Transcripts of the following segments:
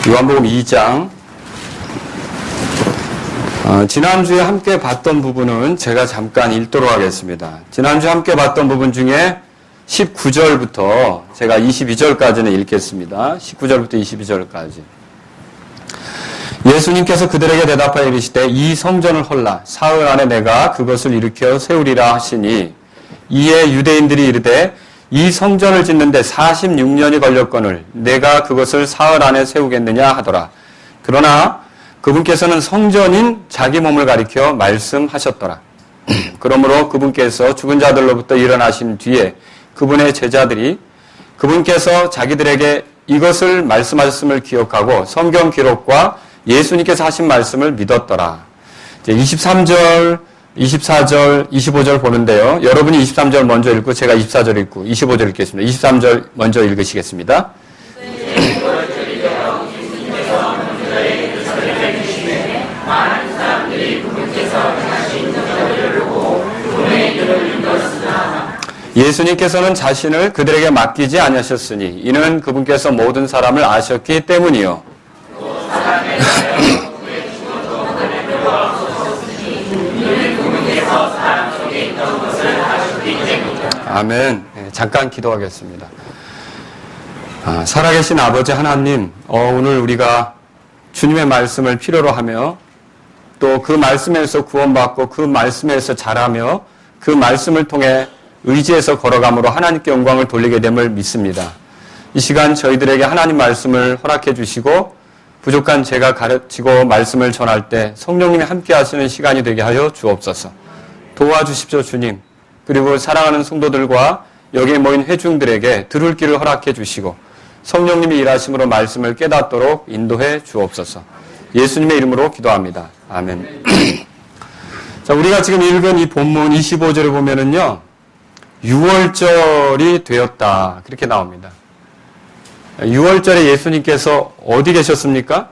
요한복음 2장. 지난주에 함께 봤던 부분은 제가 잠깐 읽도록 하겠습니다. 지난주에 함께 봤던 부분 중에 19절부터 제가 22절까지는 읽겠습니다. 19절부터 22절까지. 예수님께서 그들에게 대답하여 이르시되 이 성전을 헐라 사흘 안에 내가 그것을 일으켜 세우리라 하시니 이에 유대인들이 이르되 이 성전을 짓는데 46년이 걸렸거늘 내가 그것을 사흘 안에 세우겠느냐 하더라. 그러나 그분께서는 성전인 자기 몸을 가리켜 말씀하셨더라. 그러므로 그분께서 죽은 자들로부터 일어나신 뒤에 그분의 제자들이 그분께서 자기들에게 이것을 말씀하셨음을 기억하고 성경 기록과 예수님께서 하신 말씀을 믿었더라. 이제 23절, 24절, 25절 보는데요. 여러분이 23절 먼저 읽고 제가 24절 읽고 25절 읽겠습니다. 23절 먼저 읽으시겠습니다. 예수님께서는 자신을 그들에게 맡기지 아니하셨으니 이는 그분께서 모든 사람을 아셨기 때문이요. 아멘. 잠깐 기도하겠습니다. 살아계신 아버지 하나님, 오늘 우리가 주님의 말씀을 필요로 하며 또 그 말씀에서 구원받고 그 말씀에서 자라며 그 말씀을 통해 의지해서 걸어감으로 하나님께 영광을 돌리게 됨을 믿습니다. 이 시간 저희들에게 하나님 말씀을 허락해 주시고 부족한 제가 가르치고 말씀을 전할 때 성령님이 함께 하시는 시간이 되게 하여 주옵소서. 도와주십시오 주님. 그리고 사랑하는 성도들과 여기에 모인 회중들에게 들을 길을 허락해 주시고 성령님이 일하심으로 말씀을 깨닫도록 인도해 주옵소서. 예수님의 이름으로 기도합니다. 아멘. 자, 우리가 지금 읽은 이 본문 25절에 보면은요. 6월절이 되었다. 그렇게 나옵니다. 6월절에 예수님께서 어디 계셨습니까?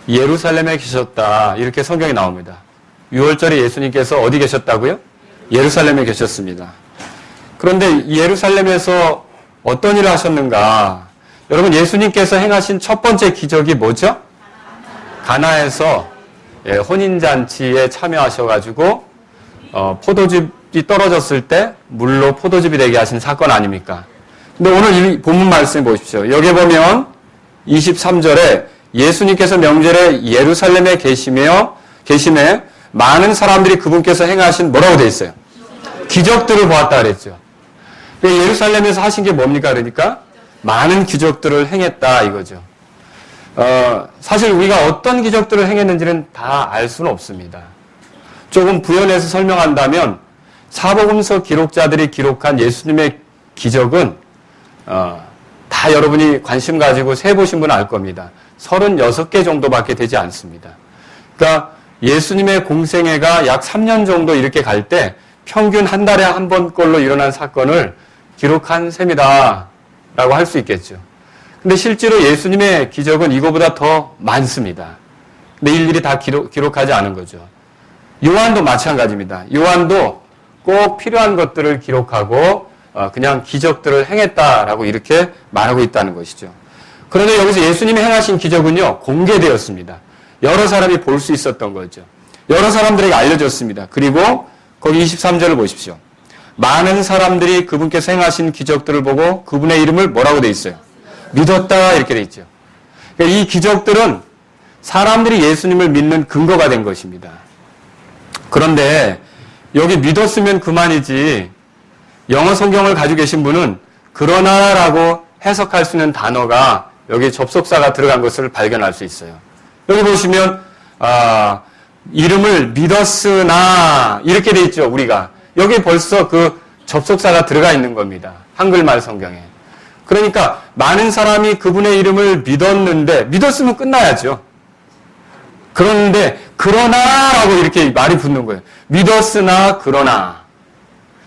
예루살렘에 계셨다. 이렇게 성경이 나옵니다. 6월절에 예수님께서 어디 계셨다고요? 예루살렘에 계셨습니다. 그런데 예루살렘에서 어떤 일을 하셨는가? 여러분, 예수님께서 행하신 첫 번째 기적이 뭐죠? 가나에서 혼인잔치에 참여하셔가지고 포도즙이 떨어졌을 때 물로 포도즙이 되게 하신 사건 아닙니까? 근데 오늘 이 본문 말씀 보십시오. 여기 보면 23절에 예수님께서 명절에 예루살렘에 계심에 많은 사람들이 그분께서 행하신 뭐라고 돼 있어요? 기적들을 보았다 그랬죠. 예루살렘에서 하신 게 뭡니까? 그러니까 많은 기적들을 행했다 이거죠. 사실 우리가 어떤 기적들을 행했는지는 다 알 수는 없습니다. 조금 부연해서 설명한다면 사복음서 기록자들이 기록한 예수님의 기적은 다 여러분이 관심 가지고 세보신 분은 알 겁니다. 36개 정도밖에 되지 않습니다. 그러니까 예수님의 공생애가 약 3년 정도 이렇게 갈 때 평균 한 달에 한 번꼴로 일어난 사건을 기록한 셈이다 라고 할 수 있겠죠. 근데 실제로 예수님의 기적은 이거보다 더 많습니다. 근데 일일이 다 기록하지 않은 거죠. 요한도 마찬가지입니다. 요한도 꼭 필요한 것들을 기록하고 그냥 기적들을 행했다라고 이렇게 말하고 있다는 것이죠. 그런데 여기서 예수님이 행하신 기적은요, 공개되었습니다. 여러 사람이 볼 수 있었던 거죠. 여러 사람들에게 알려졌습니다. 그리고 거기 23절을 보십시오. 많은 사람들이 그분께서 행하신 기적들을 보고 그분의 이름을 뭐라고 돼 있어요? 믿었다 이렇게 돼 있죠. 그러니까 이 기적들은 사람들이 예수님을 믿는 근거가 된 것입니다. 그런데 여기 믿었으면 그만이지 영어 성경을 가지고 계신 분은 그러나라고 해석할 수 있는 단어가 여기 접속사가 들어간 것을 발견할 수 있어요. 여기 보시면 이름을 믿었으나 이렇게 돼 있죠. 우리가 여기 벌써 그 접속사가 들어가 있는 겁니다. 한글말 성경에. 그러니까 많은 사람이 그분의 이름을 믿었으면 끝나야죠. 그런데 그러나라고 이렇게 말이 붙는 거예요. 믿었으나 그러나.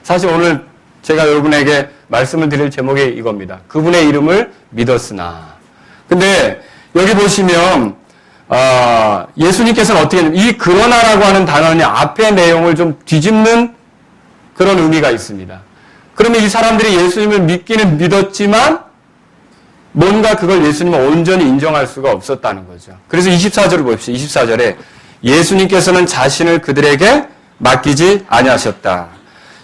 사실 오늘 제가 여러분에게 말씀을 드릴 제목이 이겁니다. 그분의 이름을 믿었으나. 근데 여기 보시면 예수님께서는 어떻게 했냐면 이 그러나라고 하는 단어는 앞의 내용을 좀 뒤집는 그런 의미가 있습니다. 그러면 이 사람들이 예수님을 믿기는 믿었지만 뭔가 그걸 예수님은 온전히 인정할 수가 없었다는 거죠. 그래서 24절을 보십시오. 24절에 예수님께서는 자신을 그들에게 맡기지 아니하셨다.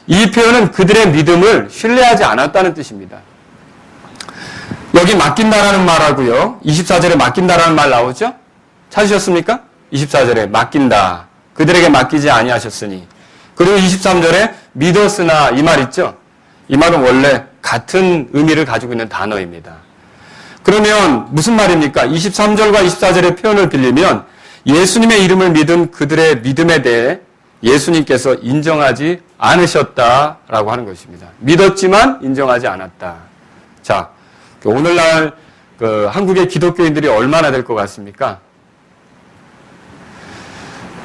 이 표현은 그들의 믿음을 신뢰하지 않았다는 뜻입니다. 여기 맡긴다라는 말하고요. 24절에 맡긴다라는 말 나오죠? 찾으셨습니까? 24절에 맡긴다. 그들에게 맡기지 아니하셨으니. 그리고 23절에 믿었으나 이 말 있죠? 이 말은 원래 같은 의미를 가지고 있는 단어입니다. 그러면 무슨 말입니까? 23절과 24절의 표현을 빌리면 예수님의 이름을 믿은 그들의 믿음에 대해 예수님께서 인정하지 않으셨다라고 하는 것입니다. 믿었지만 인정하지 않았다. 자, 오늘날 한국의 기독교인들이 얼마나 될 것 같습니까?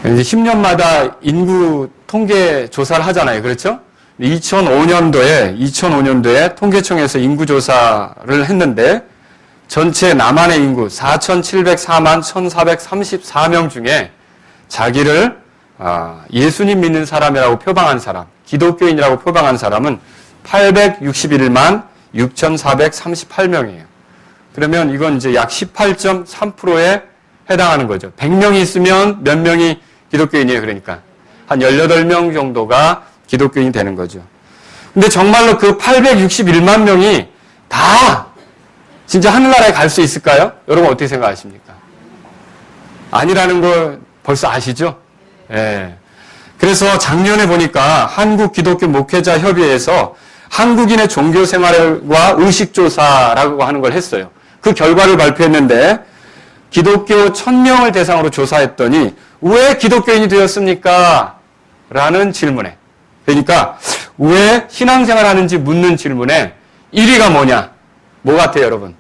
이제 10년마다 인구 통계 조사를 하잖아요. 그렇죠? 2005년도에 통계청에서 인구 조사를 했는데 전체 남한의 인구 4,704만 1,434명 중에 자기를 예수님 믿는 사람이라고 표방한 사람, 기독교인이라고 표방한 사람은 861만 6,438명이에요. 그러면 이건 이제 약 18.3%에 해당하는 거죠. 100명이 있으면 몇 명이 기독교인이에요. 그러니까 한 18명 정도가 기독교인이 되는 거죠. 근데 정말로 그 861만 명이 다 진짜 하늘나라에 갈 수 있을까요? 여러분 어떻게 생각하십니까? 아니라는 걸 벌써 아시죠? 예. 그래서 작년에 보니까 한국 기독교 목회자 협의회에서 한국인의 종교 생활과 의식조사라고 하는 걸 했어요. 그 결과를 발표했는데 기독교 1000명을 대상으로 조사했더니 왜 기독교인이 되었습니까? 라는 질문에, 그러니까 왜 신앙생활 하는지 묻는 질문에 1위가 뭐냐? 뭐 같아요, 여러분?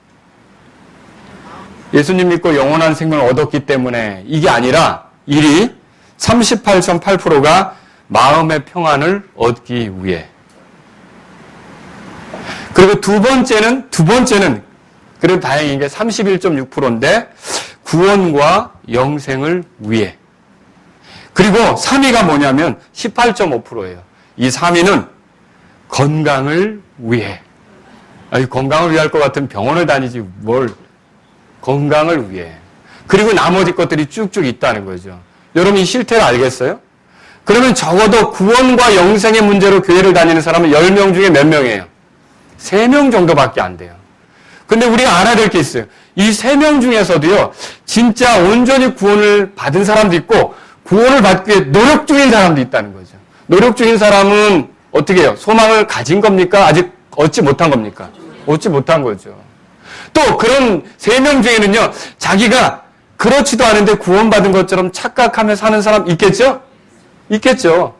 예수님 믿고 영원한 생명을 얻었기 때문에 이게 아니라 1위 38.8%가 마음의 평안을 얻기 위해. 그리고 두 번째는 그래도 다행인 게 31.6%인데 구원과 영생을 위해. 그리고 3위가 뭐냐면 18.5%예요. 이 3위는 건강을 위해. 아니, 건강을 위할 것 같으면 병원을 다니지 뭘 건강을 위해. 그리고 나머지 것들이 쭉쭉 있다는 거죠. 여러분 이 실태를 알겠어요? 그러면 적어도 구원과 영생의 문제로 교회를 다니는 사람은 10명 중에 몇 명이에요? 3명 정도밖에 안 돼요. 근데 우리가 알아야 될 게 있어요. 이 3명 중에서도요, 진짜 온전히 구원을 받은 사람도 있고, 구원을 받기 위해 노력 중인 사람도 있다는 거죠. 노력 중인 사람은 어떻게 해요? 소망을 가진 겁니까? 아직 얻지 못한 겁니까? 얻지 못한 거죠. 또 그런 3명 중에는요, 자기가 그렇지도 않은데 구원받은 것처럼 착각하며 사는 사람 있겠죠? 있겠죠.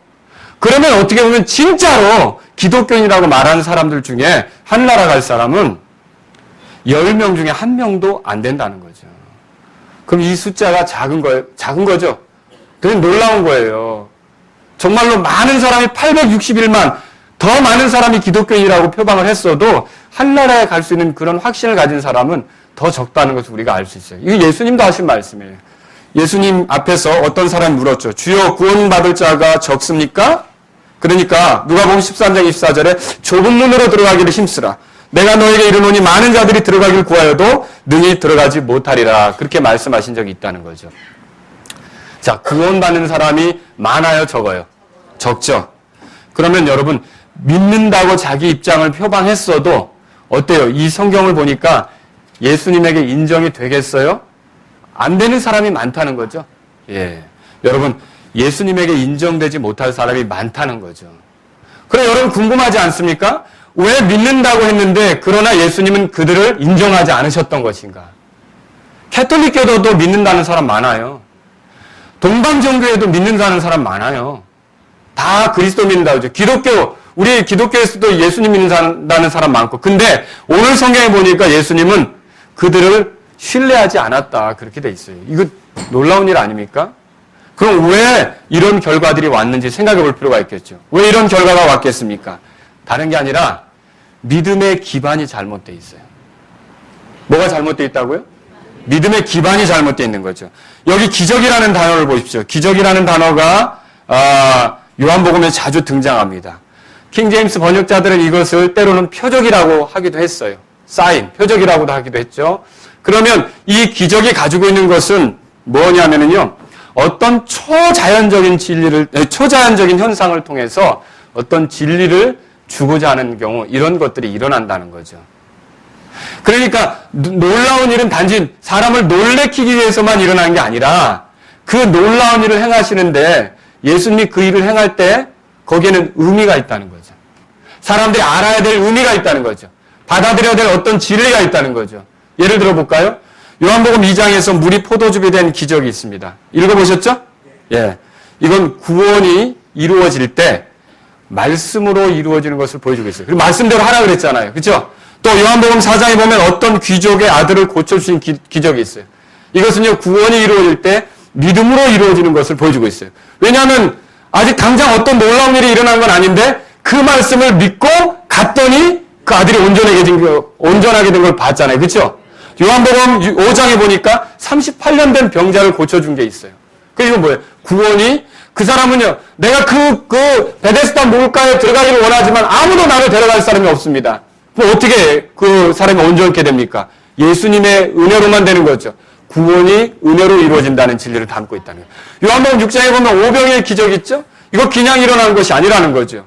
그러면 어떻게 보면 진짜로 기독교인이라고 말하는 사람들 중에 하늘나라 갈 사람은 10명 중에 1명도 안 된다는 거죠. 그럼 이 숫자가 작은 거죠? 되게 놀라운 거예요. 정말로 많은 사람이 861만, 더 많은 사람이 기독교인이라고 표방을 했어도 하늘나라에 갈 수 있는 그런 확신을 가진 사람은 더 적다는 것을 우리가 알 수 있어요. 이게 예수님도 하신 말씀이에요. 예수님 앞에서 어떤 사람이 물었죠. 주여 구원받을 자가 적습니까? 그러니까 누가복음 13장 24절에 좁은 문으로 들어가기를 힘쓰라. 내가 너에게 이르노니 많은 자들이 들어가길 구하여도 능히 들어가지 못하리라. 그렇게 말씀하신 적이 있다는 거죠. 자, 구원받는 사람이 많아요, 적어요? 적죠. 그러면 여러분 믿는다고 자기 입장을 표방했어도 어때요? 이 성경을 보니까 예수님에게 인정이 되겠어요? 안 되는 사람이 많다는 거죠. 예, 여러분 예수님에게 인정되지 못할 사람이 많다는 거죠. 그럼 여러분 궁금하지 않습니까? 왜 믿는다고 했는데 그러나 예수님은 그들을 인정하지 않으셨던 것인가? 캐톨릭교도도 믿는다는 사람 많아요. 동방정교회도 믿는다는 사람 많아요. 다 그리스도 믿는다고 하죠. 우리 기독교에서도 예수님 믿는다는 사람 많고. 근데 오늘 성경에 보니까 예수님은 그들을 신뢰하지 않았다. 그렇게 돼 있어요. 이거 놀라운 일 아닙니까? 그럼 왜 이런 결과들이 왔는지 생각해 볼 필요가 있겠죠. 왜 이런 결과가 왔겠습니까? 다른 게 아니라 믿음의 기반이 잘못되어 있어요. 뭐가 잘못되어 있다고요? 믿음의 기반이 잘못되어 있는 거죠. 여기 기적이라는 단어를 보십시오. 기적이라는 단어가 요한복음에 자주 등장합니다. 킹제임스 번역자들은 이것을 때로는 표적이라고 하기도 했어요. 사인, 표적이라고도 하기도 했죠. 그러면 이 기적이 가지고 있는 것은 뭐냐면요. 어떤 초자연적인 현상을 통해서 어떤 진리를 주고자 하는 경우 이런 것들이 일어난다는 거죠. 그러니까 놀라운 일은 단지 사람을 놀래키기 위해서만 일어나는 게 아니라 그 놀라운 일을 행하시는데 예수님이 그 일을 행할 때 거기에는 의미가 있다는 거죠. 사람들이 알아야 될 의미가 있다는 거죠. 받아들여야 될 어떤 진리가 있다는 거죠. 예를 들어 볼까요? 요한복음 2장에서 물이 포도즙이 된 기적이 있습니다. 읽어보셨죠? 예. 이건 구원이 이루어질 때 말씀으로 이루어지는 것을 보여주고 있어요. 그리고 말씀대로 하라 그랬잖아요. 그렇죠? 또 요한복음 4장에 보면 어떤 귀족의 아들을 고쳐주신 기적이 있어요. 이것은요, 구원이 이루어질 때 믿음으로 이루어지는 것을 보여주고 있어요. 왜냐하면 아직 당장 어떤 놀라운 일이 일어난 건 아닌데 그 말씀을 믿고 갔더니 그 아들이 온전하게 된 걸 봤잖아요. 그렇죠? 요한복음 5장에 보니까 38년 된 병자를 고쳐준 게 있어요. 이건 뭐예요? 구원이 그 사람은요, 내가 그 베데스다 물가에 들어가기를 원하지만 아무도 나를 데려갈 사람이 없습니다. 그럼 어떻게 그 사람이 온전케 됩니까? 예수님의 은혜로만 되는 거죠. 구원이 은혜로 이루어진다는 진리를 담고 있다는 거예요. 요한복음 6장에 보면 오병이의 기적 있죠? 이거 그냥 일어나는 것이 아니라는 거죠.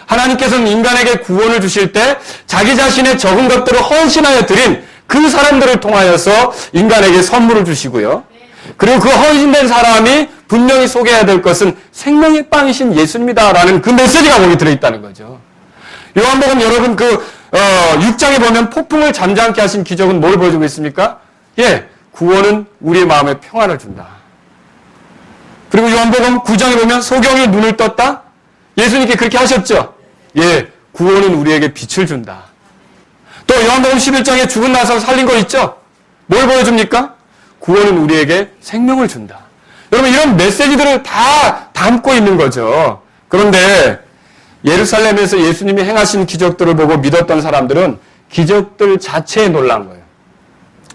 하나님께서는 인간에게 구원을 주실 때 자기 자신의 적은 것들을 헌신하여 드린 그 사람들을 통하여서 인간에게 선물을 주시고요. 그리고 그 헌신된 사람이 분명히 소개해야 될 것은 생명의 빵이신 예수님이다라는 그 메시지가 거기 들어있다는 거죠. 요한복음 여러분 6장에 보면 폭풍을 잠잠케 하신 기적은 뭘 보여주고 있습니까? 예, 구원은 우리의 마음에 평안을 준다. 그리고 요한복음 9장에 보면 소경이 눈을 떴다? 예수님께 그렇게 하셨죠? 예, 구원은 우리에게 빛을 준다. 또 요한복음 11장에 죽은 나사로 살린 거 있죠? 뭘 보여줍니까? 구원은 우리에게 생명을 준다. 여러분 이런 메시지들을 다 담고 있는 거죠. 그런데 예루살렘에서 예수님이 행하신 기적들을 보고 믿었던 사람들은 기적들 자체에 놀란 거예요.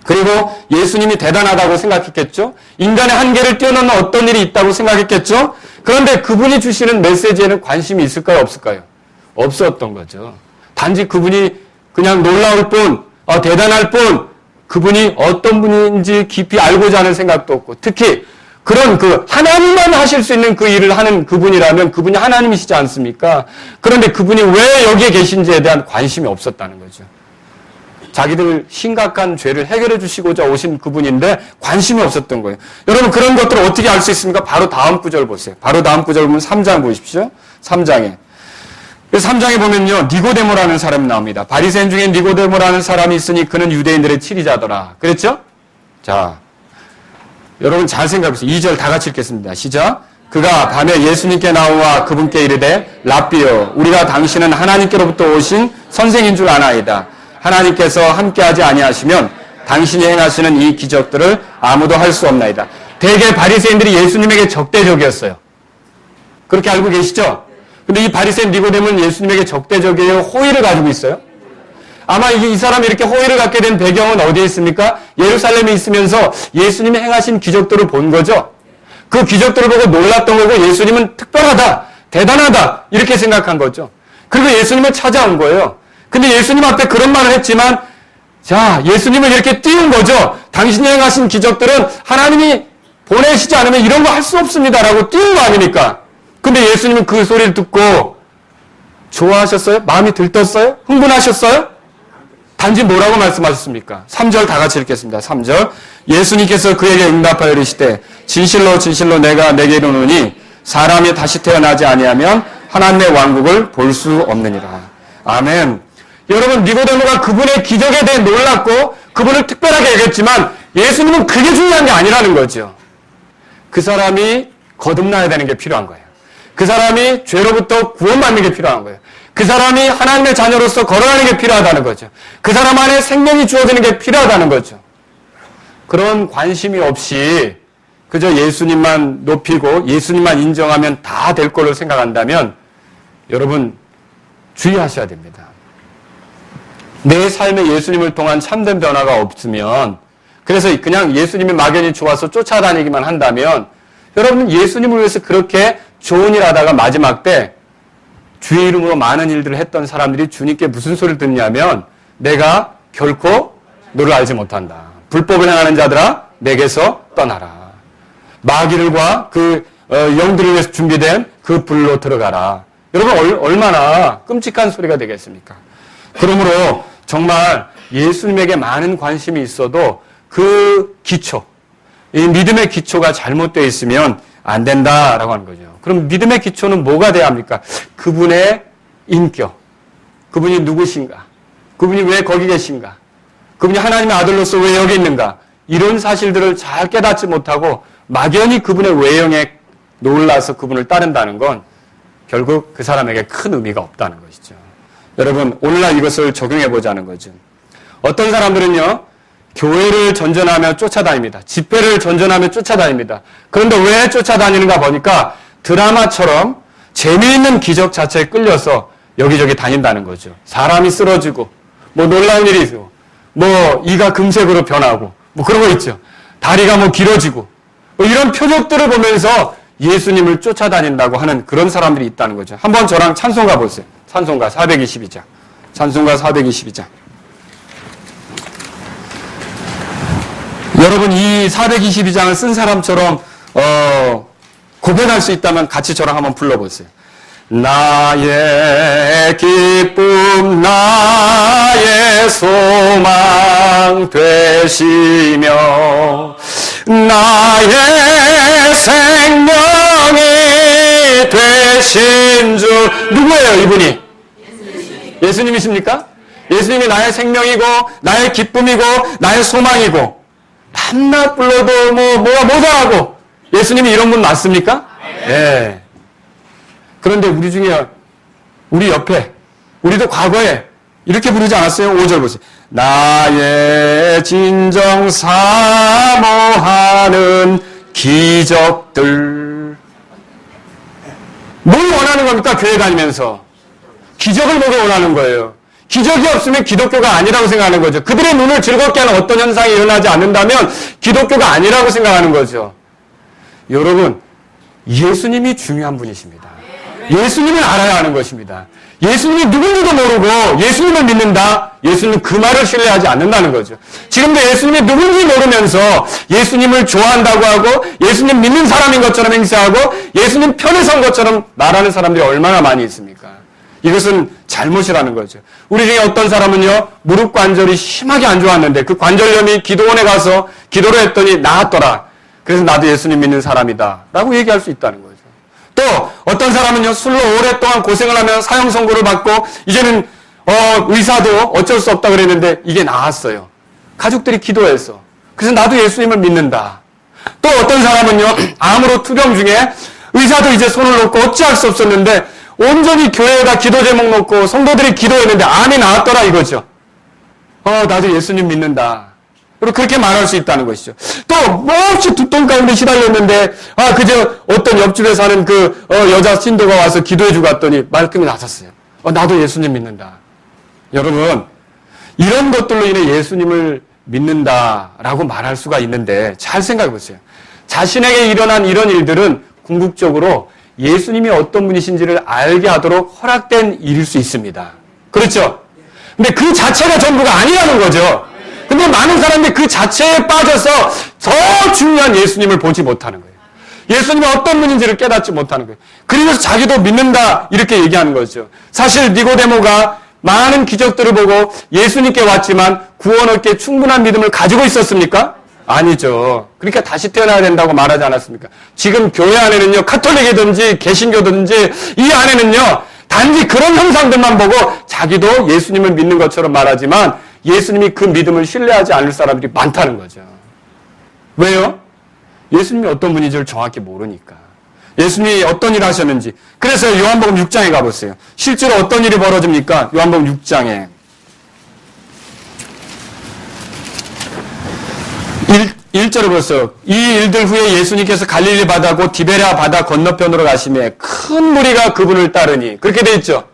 그리고 예수님이 대단하다고 생각했겠죠? 인간의 한계를 뛰어넘는 어떤 일이 있다고 생각했겠죠? 그런데 그분이 주시는 메시지에는 관심이 있을까요? 없을까요? 없었던 거죠. 단지 그분이 그냥 놀라울 뿐, 대단할 뿐, 그분이 어떤 분인지 깊이 알고자 하는 생각도 없고, 특히 그런 하나님만 하실 수 있는 그 일을 하는 그분이라면 그분이 하나님이시지 않습니까? 그런데 그분이 왜 여기에 계신지에 대한 관심이 없었다는 거죠. 자기들 심각한 죄를 해결해 주시고자 오신 그분인데 관심이 없었던 거예요. 여러분 그런 것들을 어떻게 알 수 있습니까? 바로 다음 구절 보세요. 바로 다음 구절 보면 3장 보십시오. 3장에. 3장에 보면요. 니고데모라는 사람이 나옵니다. 바리새인 중에 니고데모라는 사람이 있으니 그는 유대인들의 치리자더라. 그랬죠? 자, 여러분 잘 생각해보세요. 2절 다 같이 읽겠습니다. 시작. 그가 밤에 예수님께 나와 그분께 이르되 랍비여 우리가 당신은 하나님께로부터 오신 선생인 줄 아나이다. 하나님께서 함께하지 아니하시면 당신이 행하시는 이 기적들을 아무도 할 수 없나이다. 대개 바리새인들이 예수님에게 적대적이었어요. 그렇게 알고 계시죠? 근데 이 바리새인 니고데모는 예수님에게 적대적이에요? 호의를 가지고 있어요? 아마 이 사람이 이렇게 호의를 갖게 된 배경은 어디에 있습니까? 예루살렘에 있으면서 예수님이 행하신 기적들을 본 거죠. 그 기적들을 보고 놀랐던 거고 예수님은 특별하다, 대단하다 이렇게 생각한 거죠. 그리고 예수님을 찾아온 거예요. 근데 예수님 앞에 그런 말을 했지만 자, 예수님을 이렇게 띄운 거죠. 당신이 행하신 기적들은 하나님이 보내시지 않으면 이런 거 할 수 없습니다라고 띄운 거 아닙니까? 근데 예수님은 그 소리를 듣고 좋아하셨어요? 마음이 들떴어요? 흥분하셨어요? 단지 뭐라고 말씀하셨습니까? 3절 다 같이 읽겠습니다. 3절 예수님께서 그에게 응답하여 이르시되 진실로 진실로 내가 내게 이르노니 사람이 다시 태어나지 아니하면 하나님의 왕국을 볼 수 없느니라. 아멘. 여러분 니고데모가 그분의 기적에 대해 놀랐고 그분을 특별하게 여겼지만 예수님은 그게 중요한 게 아니라는 거죠. 그 사람이 거듭나야 되는 게 필요한 거예요. 그 사람이 죄로부터 구원받는 게 필요한 거예요. 그 사람이 하나님의 자녀로서 걸어가는 게 필요하다는 거죠. 그 사람 안에 생명이 주어지는 게 필요하다는 거죠. 그런 관심이 없이 그저 예수님만 높이고 예수님만 인정하면 다 될 걸로 생각한다면 여러분 주의하셔야 됩니다. 내 삶에 예수님을 통한 참된 변화가 없으면 그래서 그냥 예수님의 막연히 좋아서 쫓아다니기만 한다면 여러분은 예수님을 위해서 그렇게 좋은 일 하다가 마지막 때 주의 이름으로 많은 일들을 했던 사람들이 주님께 무슨 소리를 듣냐면 내가 결코 너를 알지 못한다. 불법을 행하는 자들아 내게서 떠나라. 마귀들과 그 영들을 위해서 준비된 그 불로 들어가라. 여러분 얼마나 끔찍한 소리가 되겠습니까? 그러므로 정말 예수님에게 많은 관심이 있어도 그 기초, 이 믿음의 기초가 잘못되어 있으면 안 된다라고 하는 거죠. 그럼 믿음의 기초는 뭐가 돼야 합니까? 그분의 인격, 그분이 누구신가? 그분이 왜 거기 계신가? 그분이 하나님의 아들로서 왜 여기 있는가? 이런 사실들을 잘 깨닫지 못하고 막연히 그분의 외형에 놀라서 그분을 따른다는 건 결국 그 사람에게 큰 의미가 없다는 것이죠. 여러분, 오늘날 이것을 적용해 보자는 거죠. 어떤 사람들은요, 교회를 전전하며 쫓아다닙니다. 집회를 전전하며 쫓아다닙니다. 그런데 왜 쫓아다니는가 보니까 드라마처럼 재미있는 기적 자체에 끌려서 여기저기 다닌다는 거죠. 사람이 쓰러지고, 뭐 놀라운 일이 있고, 뭐 이가 금색으로 변하고, 뭐 그런 거 있죠. 다리가 뭐 길어지고, 뭐 이런 표적들을 보면서 예수님을 쫓아다닌다고 하는 그런 사람들이 있다는 거죠. 한번 저랑 찬송가 보세요. 찬송가 422장. 찬송가 422장. 여러분 이 422장을 쓴 사람처럼 고백할 수 있다면 같이 저랑 한번 불러보세요. 나의 기쁨 나의 소망 되시며 나의 생명이 되신 줄. 누구예요 이분이? 예수님이십니까? 예수님이 나의 생명이고 나의 기쁨이고 나의 소망이고 밤낮 불러도 뭐가 모자라고 예수님이 이런 분 맞습니까? 네. 그런데 우리 중에 우리 옆에 우리도 과거에 이렇게 부르지 않았어요? 5절 보세요. 나의 진정 사모하는 기적들. 뭘 원하는 겁니까? 교회 다니면서. 기적을 보고 원하는 거예요. 기적이 없으면 기독교가 아니라고 생각하는 거죠. 그들의 눈을 즐겁게 하는 어떤 현상이 일어나지 않는다면 기독교가 아니라고 생각하는 거죠. 여러분, 예수님이 중요한 분이십니다. 예수님을 알아야 하는 것입니다. 예수님이 누군지도 모르고 예수님을 믿는다? 예수님은 그 말을 신뢰하지 않는다는 거죠. 지금도 예수님이 누군지 모르면서 예수님을 좋아한다고 하고 예수님 믿는 사람인 것처럼 행세하고 예수님 편에 선 것처럼 말하는 사람들이 얼마나 많이 있습니까? 이것은 잘못이라는 거죠. 우리 중에 어떤 사람은요, 무릎 관절이 심하게 안 좋았는데 그 관절염이 기도원에 가서 기도를 했더니 나았더라. 그래서 나도 예수님 믿는 사람이다 라고 얘기할 수 있다는 거죠. 또 어떤 사람은요, 술로 오랫동안 고생을 하며 사형 선고를 받고 이제는 의사도 어쩔 수 없다 그랬는데 이게 나았어요. 가족들이 기도해서. 그래서 나도 예수님을 믿는다. 또 어떤 사람은요, 암으로 투병 중에 의사도 이제 손을 놓고 어찌할 수 없었는데 온전히 교회에다 기도 제목 놓고 성도들이 기도했는데 암이 나았더라 이거죠. 나도 예수님 믿는다. 그리고 그렇게 말할 수 있다는 것이죠. 또 몹시 두통 가운데 시달렸는데 그저 어떤 옆집에 사는 그 여자 신도가 와서 기도해주고 갔더니 말끔히 나섰어요. 나도 예수님 믿는다. 여러분, 이런 것들로 인해 예수님을 믿는다라고 말할 수가 있는데 잘 생각해 보세요. 자신에게 일어난 이런 일들은 궁극적으로 예수님이 어떤 분이신지를 알게 하도록 허락된 일일 수 있습니다. 그렇죠? 근데 그 자체가 전부가 아니라는 거죠. 근데 많은 사람들이 그 자체에 빠져서 더 중요한 예수님을 보지 못하는 거예요. 예수님이 어떤 분인지를 깨닫지 못하는 거예요. 그래서 자기도 믿는다 이렇게 얘기하는 거죠. 사실 니고데모가 많은 기적들을 보고 예수님께 왔지만 구원 얻기에 충분한 믿음을 가지고 있었습니까? 아니죠. 그러니까 다시 태어나야 된다고 말하지 않았습니까? 지금 교회 안에는요, 카톨릭이든지 개신교든지 이 안에는요, 단지 그런 형상들만 보고 자기도 예수님을 믿는 것처럼 말하지만 예수님이 그 믿음을 신뢰하지 않을 사람들이 많다는 거죠. 왜요? 예수님이 어떤 분인지를 정확히 모르니까. 예수님이 어떤 일을 하셨는지. 그래서 요한복음 6장에 가보세요. 실제로 어떤 일이 벌어집니까? 요한복음 6장에. 1절을 보세요. 이 일들 후에 예수님께서 갈릴리 바다고 디베랴 바다 건너편으로 가시매 큰 무리가 그분을 따르니. 그렇게 돼 있죠.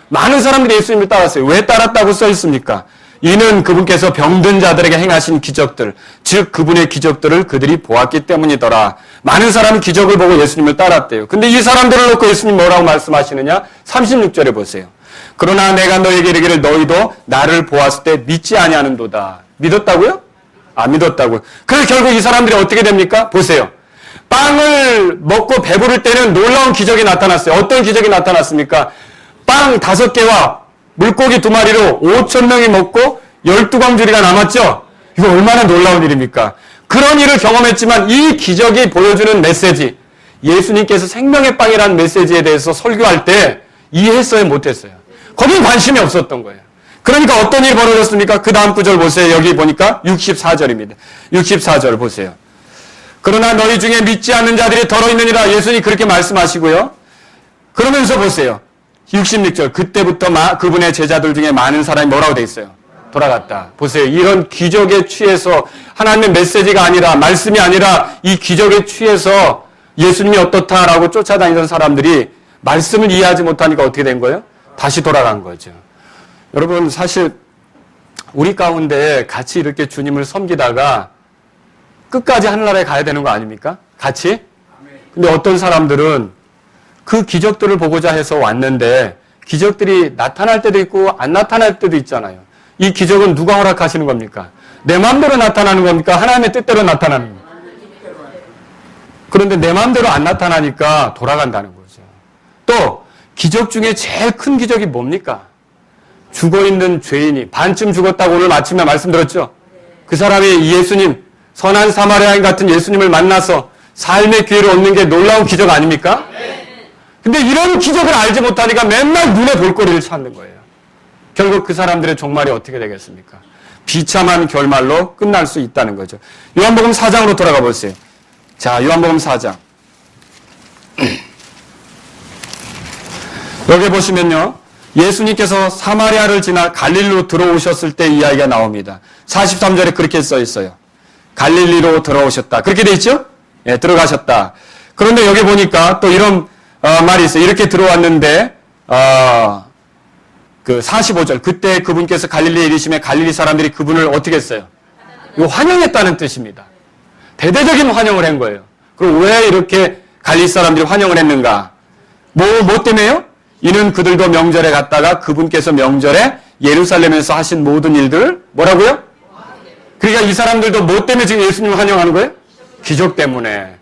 많은 사람들이 예수님을 따랐어요. 왜 따랐다고 써 있습니까? 이는 그분께서 병든 자들에게 행하신 기적들, 즉 그분의 기적들을 그들이 보았기 때문이더라. 많은 사람이 기적을 보고 예수님을 따랐대요. 근데 이 사람들을 놓고 예수님 뭐라고 말씀하시느냐? 36절에 보세요. 그러나 내가 너에게 이르기를 너희도 나를 보았을 때 믿지 아니하는도다. 믿었다고요? 안 믿었다고요. 그래서 결국 이 사람들이 어떻게 됩니까? 보세요. 빵을 먹고 배부를 때는 놀라운 기적이 나타났어요. 어떤 기적이 나타났습니까? 빵 5개와 물고기 2마리로 5,000명이 먹고 12광주리가 남았죠? 이거 얼마나 놀라운 일입니까? 그런 일을 경험했지만 이 기적이 보여주는 메시지, 예수님께서 생명의 빵이라는 메시지에 대해서 설교할 때 이해했어요? 못했어요? 거긴 관심이 없었던 거예요. 그러니까 어떤 일이 벌어졌습니까? 그 다음 구절 보세요. 여기 보니까 64절입니다. 64절 보세요. 그러나 너희 중에 믿지 않는 자들이 더러 있느니라. 예수님이 그렇게 말씀하시고요. 그러면서 보세요. 66절. 그때부터 그분의 제자들 중에 많은 사람이 뭐라고 돼 있어요? 돌아갔다. 보세요. 이런 기적에 취해서 하나님의 메시지가 아니라, 말씀이 아니라 이 기적에 취해서 예수님이 어떻다라고 쫓아다니던 사람들이 말씀을 이해하지 못하니까 어떻게 된 거예요? 다시 돌아간 거죠. 여러분, 사실 우리 가운데 같이 이렇게 주님을 섬기다가 끝까지 하늘나라에 가야 되는 거 아닙니까? 같이? 근데 어떤 사람들은 그 기적들을 보고자 해서 왔는데 기적들이 나타날 때도 있고 안 나타날 때도 있잖아요. 이 기적은 누가 허락하시는 겁니까? 내 마음대로 나타나는 겁니까? 하나님의 뜻대로 나타나는 겁니까? 그런데 내 마음대로 안 나타나니까 돌아간다는 거죠. 또 기적 중에 제일 큰 기적이 뭡니까? 죽어있는 죄인이 반쯤 죽었다고 오늘 아침에 말씀드렸죠? 그 사람이 예수님, 선한 사마리아인 같은 예수님을 만나서 삶의 기회를 얻는 게 놀라운 기적 아닙니까? 근데 이런 기적을 알지 못하니까 맨날 눈에 볼거리를 찾는 거예요. 결국 그 사람들의 종말이 어떻게 되겠습니까? 비참한 결말로 끝날 수 있다는 거죠. 요한복음 4장으로 돌아가 보세요. 자, 요한복음 4장. 여기 보시면요. 예수님께서 사마리아를 지나 갈릴리로 들어오셨을 때 이야기가 나옵니다. 43절에 그렇게 써 있어요. 갈릴리로 들어오셨다. 그렇게 돼 있죠? 예, 들어가셨다. 그런데 여기 보니까 또 이런 말이 있어요. 이렇게 들어왔는데 그 45절. 그때 그분께서 갈릴리에 이르시매 갈릴리 사람들이 그분을 어떻게 했어요? 이거 환영했다는 뜻입니다. 대대적인 환영을 한 거예요. 그럼 왜 이렇게 갈릴리 사람들이 환영을 했는가? 뭐 때문에요? 이는 그들도 명절에 갔다가 그분께서 명절에 예루살렘에서 하신 모든 일들을 뭐라고요? 그러니까 이 사람들도 뭐 때문에 지금 예수님을 환영하는 거예요? 기적 때문에.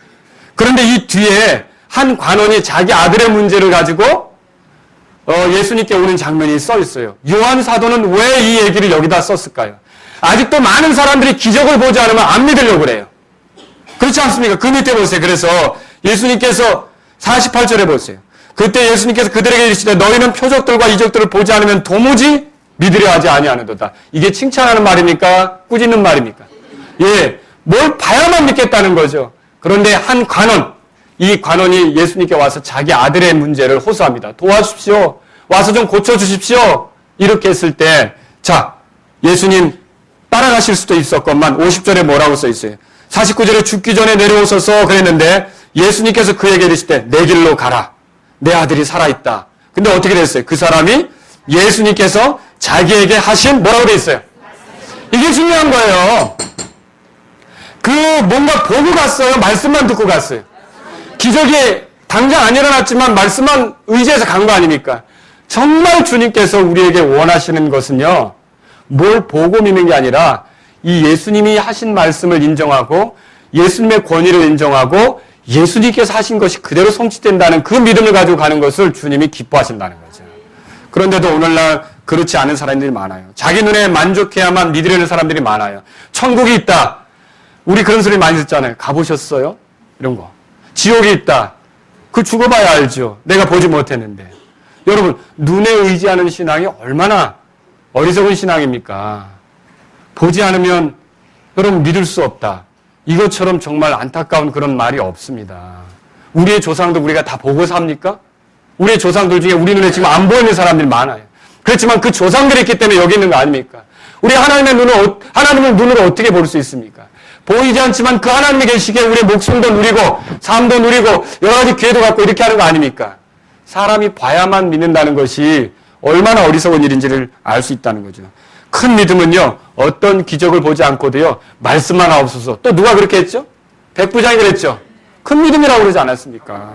그런데 이 뒤에 한 관원이 자기 아들의 문제를 가지고 예수님께 오는 장면이 써 있어요. 요한 사도는 왜 이 얘기를 여기다 썼을까요? 아직도 많은 사람들이 기적을 보지 않으면 안 믿으려고 그래요. 그렇지 않습니까? 그 밑에 보세요. 그래서 예수님께서 48절에 보세요. 그때 예수님께서 그들에게 이르시되 너희는 표적들과 이적들을 보지 않으면 도무지 믿으려 하지 아니하는도다. 이게 칭찬하는 말입니까? 꾸짖는 말입니까? 예, 뭘 봐야만 믿겠다는 거죠. 그런데 한 관원, 이 관원이 예수님께 와서 자기 아들의 문제를 호소합니다. 도와주십시오. 와서 좀 고쳐주십시오. 이렇게 했을 때, 자, 예수님 따라가실 수도 있었건만 50절에 뭐라고 써 있어요? 49절에 죽기 전에 내려오셔서 그랬는데 예수님께서 그에게 이르시되 내 길로 가라. 내 아들이 살아있다. 근데 어떻게 됐어요? 그 사람이 예수님께서 자기에게 하신 뭐라고 돼 있어요? 이게 중요한 거예요. 그 뭔가 보고 갔어요? 말씀만 듣고 갔어요? 기적이 당장 안 일어났지만 말씀만 의지해서 간 거 아닙니까? 정말 주님께서 우리에게 원하시는 것은요. 뭘 보고 믿는 게 아니라 이 예수님이 하신 말씀을 인정하고 예수님의 권위를 인정하고 예수님께서 하신 것이 그대로 성취된다는 그 믿음을 가지고 가는 것을 주님이 기뻐하신다는 거죠. 그런데도 오늘날 그렇지 않은 사람들이 많아요. 자기 눈에 만족해야만 믿으려는 사람들이 많아요. 천국이 있다. 우리 그런 소리 많이 듣잖아요. 가보셨어요? 이런 거. 지옥이 있다. 그 죽어봐야 알죠. 내가 보지 못했는데. 여러분, 눈에 의지하는 신앙이 얼마나 어리석은 신앙입니까? 보지 않으면 여러분 믿을 수 없다. 이것처럼 정말 안타까운 그런 말이 없습니다. 우리의 조상들 우리가 다 보고 삽니까? 우리의 조상들 중에 우리 눈에 지금 안 보이는 사람들이 많아요. 그렇지만 그 조상들이 있기 때문에 여기 있는 거 아닙니까? 우리 하나님의 눈으로 어떻게 볼 수 있습니까? 보이지 않지만 그 하나님이 계시기에 우리의 목숨도 누리고 삶도 누리고 여러 가지 기회도 갖고 이렇게 하는 거 아닙니까? 사람이 봐야만 믿는다는 것이 얼마나 어리석은 일인지를 알 수 있다는 거죠. 큰 믿음은요, 어떤 기적을 보지 않고도요, 말씀만 하옵소서. 또 누가 그렇게 했죠? 백부장이 그랬죠? 큰 믿음이라고 그러지 않았습니까?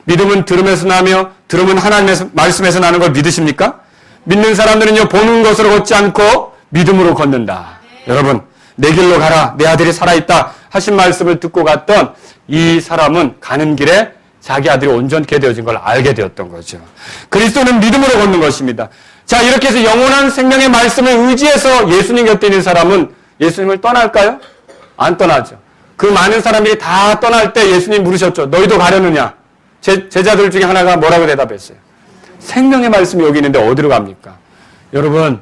믿음은 들음에서 나며, 들음은 하나님의 말씀에서 나는 걸 믿으십니까? 믿는 사람들은요, 보는 것으로 걷지 않고 믿음으로 걷는다. 여러분, 내 길로 가라. 내 아들이 살아있다. 하신 말씀을 듣고 갔던 이 사람은 가는 길에 자기 아들이 온전케 되어진 걸 알게 되었던 거죠. 그리스도는 믿음으로 걷는 것입니다. 자, 이렇게 해서 영원한 생명의 말씀을 의지해서 예수님 곁에 있는 사람은 예수님을 떠날까요? 안 떠나죠. 그 많은 사람들이 다 떠날 때 예수님 물으셨죠. 너희도 가려느냐? 제자들 중에 하나가 뭐라고 대답했어요? 생명의 말씀이 여기 있는데 어디로 갑니까? 여러분,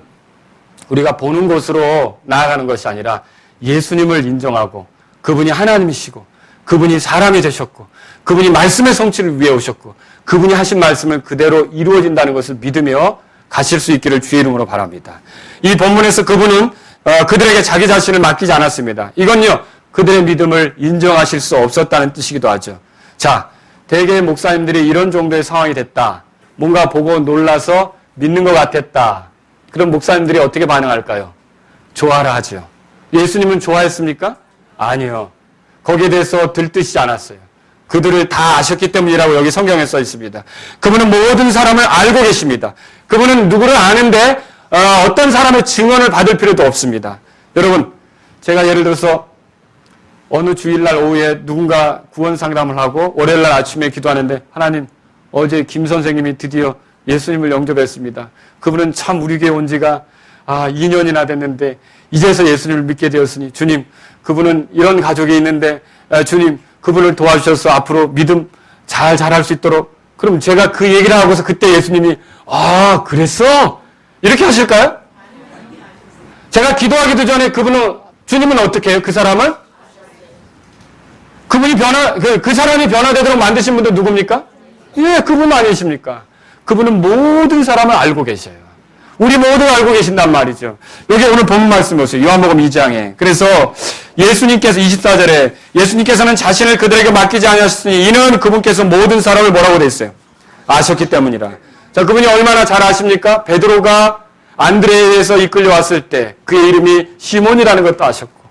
우리가 보는 곳으로 나아가는 것이 아니라 예수님을 인정하고 그분이 하나님이시고 그분이 사람이 되셨고 그분이 말씀의 성취를 위해 오셨고 그분이 하신 말씀을 그대로 이루어진다는 것을 믿으며 가실 수 있기를 주의 이름으로 바랍니다. 이 본문에서 그분은 그들에게 자기 자신을 맡기지 않았습니다. 이건요, 그들의 믿음을 인정하실 수 없었다는 뜻이기도 하죠. 자, 대개의 목사님들이 이런 정도의 상황이 됐다. 뭔가 보고 놀라서 믿는 것 같았다. 그럼 목사님들이 어떻게 반응할까요? 좋아라 하죠. 예수님은 좋아했습니까? 아니요. 거기에 대해서 들뜨시지 않았어요. 그들을 다 아셨기 때문이라고 여기 성경에 써 있습니다. 그분은 모든 사람을 알고 계십니다. 그분은 누구를 아는데 어떤 사람의 증언을 받을 필요도 없습니다. 여러분, 제가 예를 들어서 어느 주일날 오후에 누군가 구원 상담을 하고 월요일날 아침에 기도하는데 하나님, 어제 김 선생님이 드디어 예수님을 영접했습니다. 그분은 참 우리 교회 온 지가 2년이나 됐는데 이제서 예수님을 믿게 되었으니 주님, 그분은 이런 가족이 있는데 주님, 그분을 도와주셔서 앞으로 믿음 잘 자랄 수 있도록. 그럼 제가 그 얘기를 하고서 그때 예수님이 그랬어? 이렇게 하실까요? 제가 기도하기도 전에 주님은 어떻게 해요? 그 사람을? 그분이 그 사람이 변화되도록 만드신 분도 누굽니까? 예, 그분 아니십니까? 그분은 모든 사람을 알고 계셔요. 우리 모두 알고 계신단 말이죠. 여기 오늘 본문 말씀 보세요. 요한복음 2장에. 그래서 예수님께서 24절에 예수님께서는 자신을 그들에게 맡기지 아니하셨으니 이는 그분께서 모든 사람을 뭐라고 돼 있어요? 아셨기 때문이라. 자, 그분이 얼마나 잘 아십니까? 베드로가 안드레에서 이끌려 왔을 때 그의 이름이 시몬이라는 것도 아셨고,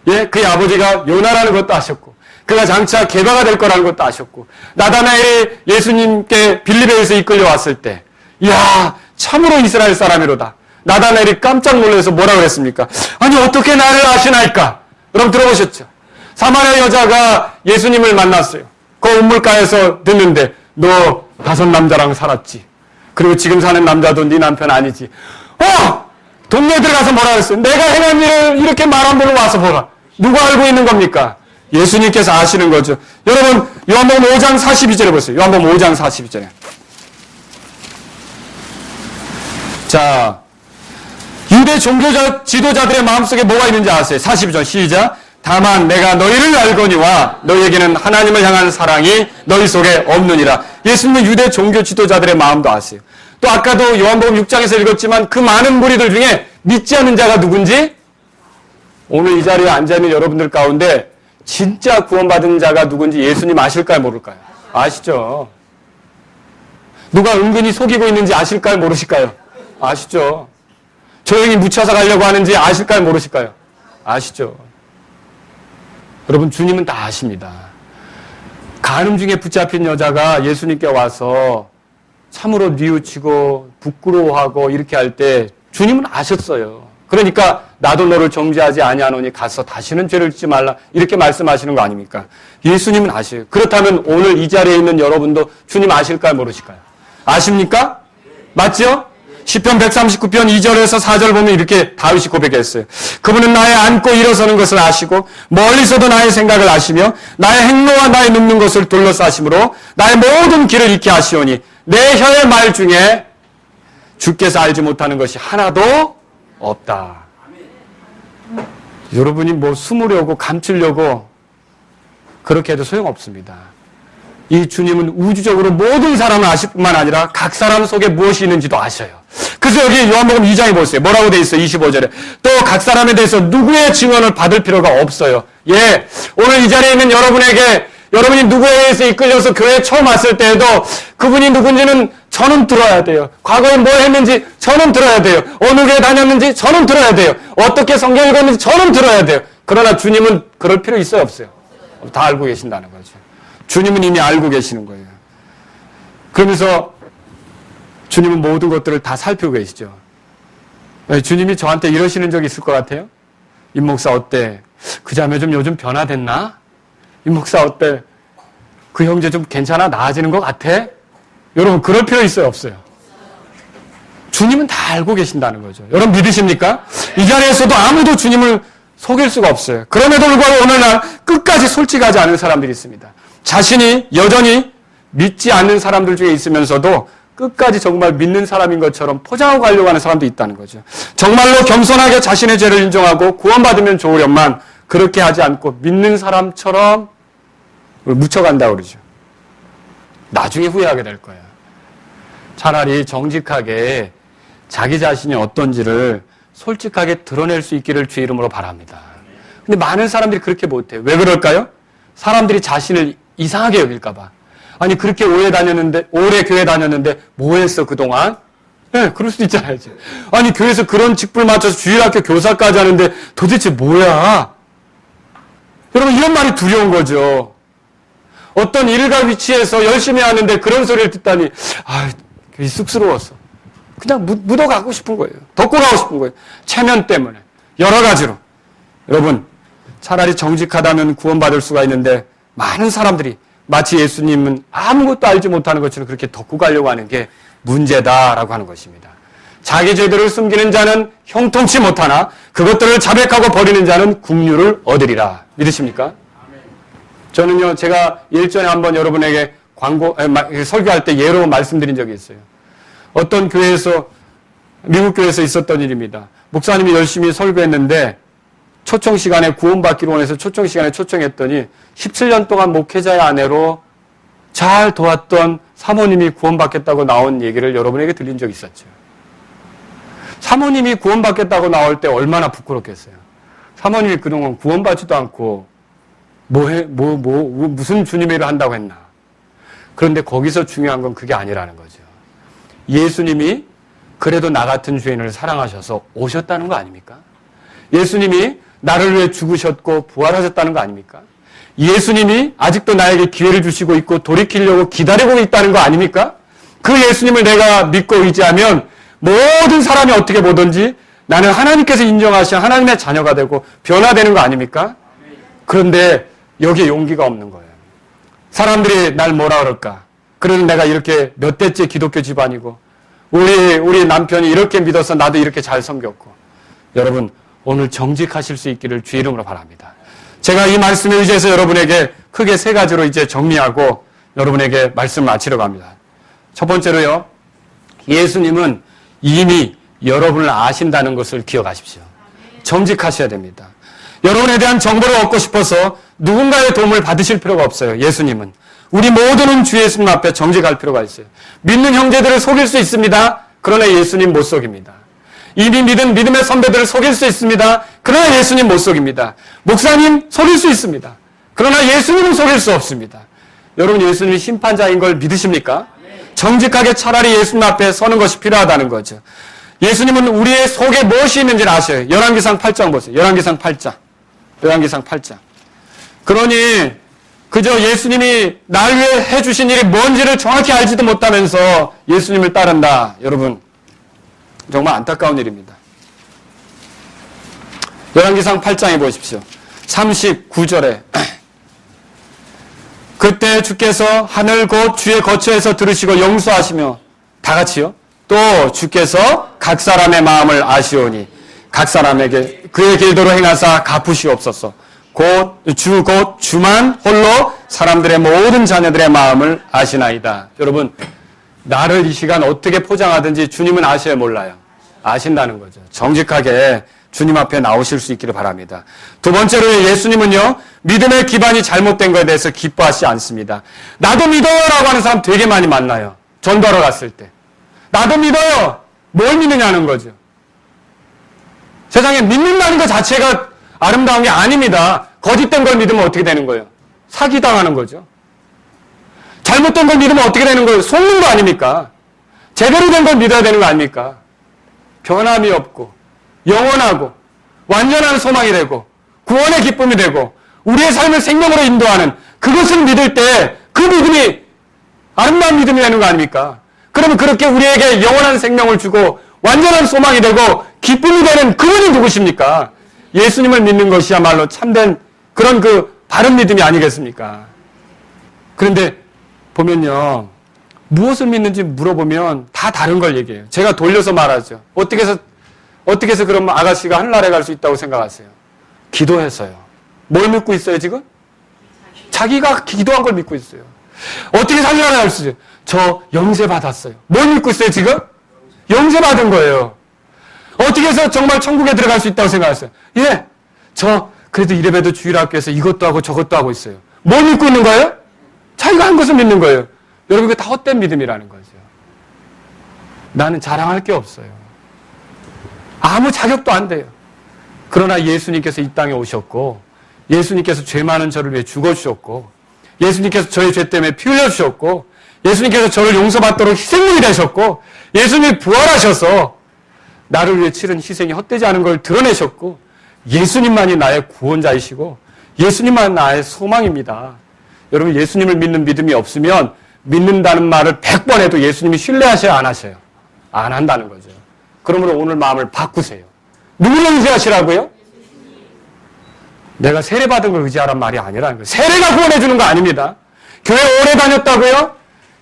예, 그의 아버지가 요나라는 것도 아셨고, 그가 장차 게바가 될 거라는 것도 아셨고, 나다나엘이 예수님께 빌립에서 이끌려 왔을 때, 이야, 참으로 이스라엘 사람이로다. 나다나엘이 깜짝 놀라서 뭐라고 그랬습니까? 아니, 어떻게 나를 아시나이까? 여러분 들어보셨죠? 사마리아 여자가 예수님을 만났어요. 그 우물가에서 듣는데 너 5 남자랑 살았지. 그리고 지금 사는 남자도 네 남편 아니지. 동네에 들어가서 뭐라 그랬어요? 내가 행한 일을 이렇게 말 안 보고 와서 보라. 누가 알고 있는 겁니까? 예수님께서 아시는 거죠. 여러분, 요한복음 5장 42절에 보세요. 요한복음 5장 42절에. 자, 유대 종교 지도자들의 마음속에 뭐가 있는지 아세요? 42절 시작. 다만 내가 너희를 알거니와 너희에게는 하나님을 향한 사랑이 너희 속에 없느니라. 예수님은 유대 종교 지도자들의 마음도 아세요. 또 아까도 요한복음 6장에서 읽었지만 그 많은 무리들 중에 믿지 않는 자가 누군지, 오늘 이 자리에 앉아있는 여러분들 가운데 진짜 구원받은 자가 누군지 예수님 아실까요, 모를까요? 아시죠? 누가 은근히 속이고 있는지 아실까요, 모르실까요? 아시죠? 조용히 묻혀서 가려고 하는지 아실까요, 모르실까요? 아시죠? 여러분, 주님은 다 아십니다. 간음 중에 붙잡힌 여자가 예수님께 와서 참으로 뉘우치고 부끄러워하고 이렇게 할 때 주님은 아셨어요. 그러니까 나도 너를 정죄하지 아니하노니 가서 다시는 죄를 짓지 말라, 이렇게 말씀하시는 거 아닙니까? 예수님은 아셔요. 그렇다면 오늘 이 자리에 있는 여러분도 주님 아실까요, 모르실까요? 아십니까? 맞죠? 시편 139편 2절에서 4절 보면 이렇게 다윗이 고백했어요. 그분은 나의 앉고 일어서는 것을 아시고 멀리서도 나의 생각을 아시며 나의 행로와 나의 눕는 것을 둘러싸심으로 나의 모든 길을 익히 아시오니 내 혀의 말 중에 주께서 알지 못하는 것이 하나도 없다. 여러분이 뭐 숨으려고 감추려고 그렇게 해도 소용없습니다. 이 주님은 우주적으로 모든 사람을 아실 뿐만 아니라 각 사람 속에 무엇이 있는지도 아셔요. 그래서 여기 요한복음 2장에 보세요. 뭐라고 돼 있어요? 25절에. 또 각 사람에 대해서 누구의 증언을 받을 필요가 없어요. 예, 오늘 이 자리에 있는 여러분에게 여러분이 누구에 의해서 이끌려서 교회에 처음 왔을 때에도 그분이 누군지는 저는 들어야 돼요. 과거에 뭘 했는지 저는 들어야 돼요. 어느 교회 다녔는지 저는 들어야 돼요. 어떻게 성경 읽었는지 저는 들어야 돼요. 그러나 주님은 그럴 필요 있어요, 없어요? 다 알고 계신다는 거죠. 주님은 이미 알고 계시는 거예요. 그러면서 주님은 모든 것들을 다 살피고 계시죠. 주님이 저한테 이러시는 적이 있을 것 같아요? 임 목사 어때? 그 자매 좀 요즘 변화됐나? 임 목사 어때? 그 형제 좀 괜찮아? 나아지는 것 같아? 여러분 그럴 필요 있어요? 없어요? 주님은 다 알고 계신다는 거죠. 여러분 믿으십니까? 이 자리에서도 아무도 주님을 속일 수가 없어요. 그럼에도 불구하고 오늘날 끝까지 솔직하지 않은 사람들이 있습니다. 자신이 여전히 믿지 않는 사람들 중에 있으면서도 끝까지 정말 믿는 사람인 것처럼 포장하고 가려고 하는 사람도 있다는 거죠. 정말로 겸손하게 자신의 죄를 인정하고 구원받으면 좋으련만 그렇게 하지 않고 믿는 사람처럼 묻혀간다고 그러죠. 나중에 후회하게 될 거예요. 차라리 정직하게 자기 자신이 어떤지를 솔직하게 드러낼 수 있기를 주의 이름으로 바랍니다. 근데 많은 사람들이 그렇게 못해요. 왜 그럴까요? 사람들이 자신을 이상하게 여길까 봐. 아니 그렇게 오래 교회 다녔는데 뭐 했어 그동안? 네, 그럴 수도 있잖아요. 아니 교회에서 그런 직분을 맡아서 주일학교 교사까지 하는데 도대체 뭐야? 여러분 이런 말이 두려운 거죠. 어떤 일가 위치에서 열심히 하는데 그런 소리를 듣다니 쑥스러웠어. 그냥 묻어가고 싶은 거예요. 덮고 가고 싶은 거예요. 체면 때문에. 여러 가지로. 여러분 차라리 정직하다면 구원받을 수가 있는데 많은 사람들이 마치 예수님은 아무것도 알지 못하는 것처럼 그렇게 덮고 가려고 하는 게 문제다라고 하는 것입니다. 자기 죄들을 숨기는 자는 형통치 못하나 그것들을 자백하고 버리는 자는 국류를 얻으리라. 믿으십니까? 저는요 제가 일전에 한번 여러분에게 설교할 때 예로 말씀드린 적이 있어요. 어떤 교회에서 미국 교회에서 있었던 일입니다. 목사님이 열심히 설교했는데 초청 시간에 구원받기로 원해서 초청 시간에 초청했더니 17년 동안 목회자의 아내로 잘 도왔던 사모님이 구원받겠다고 나온 얘기를 여러분에게 들린 적이 있었죠. 사모님이 구원받겠다고 나올 때 얼마나 부끄럽겠어요. 사모님이 그동안 구원받지도 않고 무슨 주님의 일을 한다고 했나. 그런데 거기서 중요한 건 그게 아니라는 거죠. 예수님이 그래도 나 같은 죄인을 사랑하셔서 오셨다는 거 아닙니까? 예수님이 나를 위해 죽으셨고 부활하셨다는 거 아닙니까? 예수님이 아직도 나에게 기회를 주시고 있고 돌이키려고 기다리고 있다는 거 아닙니까? 그 예수님을 내가 믿고 의지하면 모든 사람이 어떻게 보든지 나는 하나님께서 인정하신 하나님의 자녀가 되고 변화되는 거 아닙니까? 그런데 여기에 용기가 없는 거예요. 사람들이 날 뭐라 그럴까? 그러는 내가 이렇게 몇 대째 기독교 집안이고 우리 남편이 이렇게 믿어서 나도 이렇게 잘 섬겼고. 여러분 오늘 정직하실 수 있기를 주의 이름으로 바랍니다. 제가 이 말씀에 의지해서 여러분에게 크게 세 가지로 이제 정리하고 여러분에게 말씀을 마치려고 합니다. 첫 번째로요. 예수님은 이미 여러분을 아신다는 것을 기억하십시오. 정직하셔야 됩니다. 여러분에 대한 정보를 얻고 싶어서 누군가의 도움을 받으실 필요가 없어요. 예수님은. 우리 모두는 주 예수님 앞에 정직할 필요가 있어요. 믿는 형제들을 속일 수 있습니다. 그러나 예수님 못 속입니다. 이미 믿은 믿음의 선배들을 속일 수 있습니다. 그러나 예수님 못 속입니다. 목사님 속일 수 있습니다. 그러나 예수님은 속일 수 없습니다. 여러분 예수님이 심판자인 걸 믿으십니까? 정직하게 차라리 예수님 앞에 서는 것이 필요하다는 거죠. 예수님은 우리의 속에 무엇이 있는지를 아셔요. 열왕기상 8장 보세요. 열왕기상 8장. 그러니 그저 예수님이 날 위해 해주신 일이 뭔지를 정확히 알지도 못하면서 예수님을 따른다. 여러분 정말 안타까운 일입니다. 열왕기상 8장에 보십시오. 39절에 그때 주께서 하늘 곧 주의 거처에서 들으시고 용서하시며 다 같이요. 또 주께서 각 사람의 마음을 아시오니 각 사람에게 그의 길대로 행하사 갚으시옵소서. 곧 주만 홀로 사람들의 모든 자녀들의 마음을 아시나이다. 여러분 나를 이 시간 어떻게 포장하든지 주님은 아셔야 몰라요. 아신다는 거죠. 정직하게 주님 앞에 나오실 수 있기를 바랍니다. 두 번째로 예수님은요. 믿음의 기반이 잘못된 것에 대해서 기뻐하지 않습니다. 나도 믿어요라고 하는 사람 되게 많이 만나요. 전도하러 갔을 때. 나도 믿어요. 뭘 믿느냐는 거죠. 세상에 믿는다는 것 자체가 아름다운 게 아닙니다. 거짓된 걸 믿으면 어떻게 되는 거예요? 사기당하는 거죠. 잘못된 걸 믿으면 어떻게 되는 거예요? 속는 거 아닙니까? 제대로 된 걸 믿어야 되는 거 아닙니까? 변함이 없고 영원하고 완전한 소망이 되고 구원의 기쁨이 되고 우리의 삶을 생명으로 인도하는 그것을 믿을 때 그 믿음이 아름다운 믿음이 되는 거 아닙니까? 그러면 그렇게 우리에게 영원한 생명을 주고 완전한 소망이 되고 기쁨이 되는 그분이 누구십니까? 예수님을 믿는 것이야말로 참된 그런 그 바른 믿음이 아니겠습니까? 그런데 보면요, 무엇을 믿는지 물어보면 다 다른 걸 얘기해요. 제가 돌려서 말하죠. 어떻게 해서 그럼 아가씨가 하늘나라에 갈 수 있다고 생각하세요? 기도해서요. 뭘 믿고 있어요, 지금? 자기가 기도한 걸 믿고 있어요. 어떻게 해서 하늘나라에 갈 수 있어요? 저 영세 받았어요. 뭘 믿고 있어요, 지금? 영세 받은 거예요. 어떻게 해서 정말 천국에 들어갈 수 있다고 생각하세요? 예, 저 그래도 이래봬도 주일학교에서 이것도 하고 저것도 하고 있어요. 뭘 믿고 있는 거예요? 자기가 한 것을 믿는 거예요. 여러분, 그게 다 헛된 믿음이라는 거죠. 나는 자랑할 게 없어요. 아무 자격도 안 돼요. 그러나 예수님께서 이 땅에 오셨고, 예수님께서 죄 많은 저를 위해 죽어주셨고, 예수님께서 저의 죄 때문에 피 흘려주셨고, 예수님께서 저를 용서받도록 희생물이 되셨고, 예수님이 부활하셔서 나를 위해 치른 희생이 헛되지 않은 걸 드러내셨고, 예수님만이 나의 구원자이시고 예수님만 나의 소망입니다. 여러분, 예수님을 믿는 믿음이 없으면 믿는다는 말을 100번 해도 예수님이 신뢰하셔요, 안 하셔요? 안 한다는 거죠. 그러므로 오늘 마음을 바꾸세요. 누구를 의지하시라고요? 내가 세례받은 걸 의지하란 말이 아니라는 거예요. 세례가 구원해 주는 거 아닙니다. 교회 오래 다녔다고요?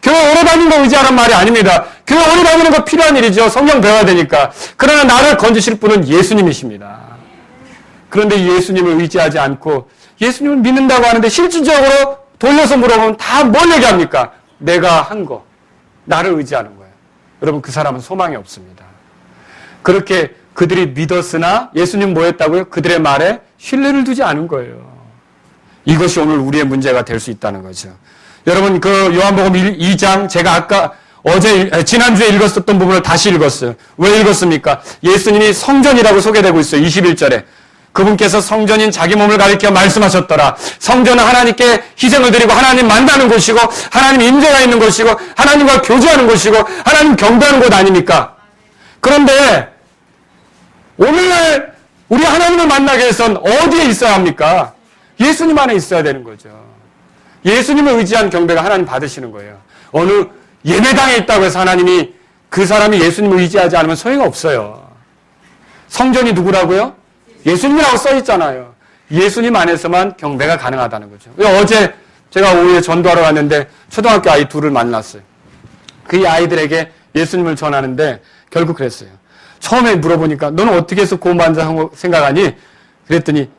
교회 오래 다닌 거 의지하란 말이 아닙니다. 교회 오래 다니는 거 필요한 일이죠. 성경 배워야 되니까. 그러나 나를 건지실 분은 예수님이십니다. 그런데 예수님을 의지하지 않고 예수님을 믿는다고 하는데 실질적으로 돌려서 물어보면 다 뭘 얘기합니까? 내가 한 거, 나를 의지하는 거예요. 여러분, 그 사람은 소망이 없습니다. 그렇게 그들이 믿었으나 예수님 뭐 했다고요? 그들의 말에 신뢰를 두지 않은 거예요. 이것이 오늘 우리의 문제가 될 수 있다는 거죠. 여러분, 그 요한복음 2장 제가 아까 지난주에 읽었었던 부분을 다시 읽었어요. 왜 읽었습니까? 예수님이 성전이라고 소개되고 있어요. 21절에. 그분께서 성전인 자기 몸을 가리켜 말씀하셨더라. 성전은 하나님께 희생을 드리고 하나님 만나는 곳이고 하나님 임재가 있는 곳이고 하나님과 교제하는 곳이고 하나님 경배하는 곳 아닙니까? 그런데 오늘날 우리 하나님을 만나기 위해서는 어디에 있어야 합니까? 예수님 안에 있어야 되는 거죠. 예수님을 의지한 경배가 하나님 받으시는 거예요. 어느 예배당에 있다고 해서 하나님이 그 사람이 예수님을 의지하지 않으면 소용이 없어요. 성전이 누구라고요? 예수님이라고 써 있잖아요. 예수님 안에서만 경배가 가능하다는 거죠. 어제 제가 오후에 전도하러 갔는데 초등학교 아이 둘을 만났어요. 그 아이들에게 예수님을 전하는데 결국 그랬어요. 처음에 물어보니까 너는 어떻게 해서 구원받는다고 생각하니? 그랬더니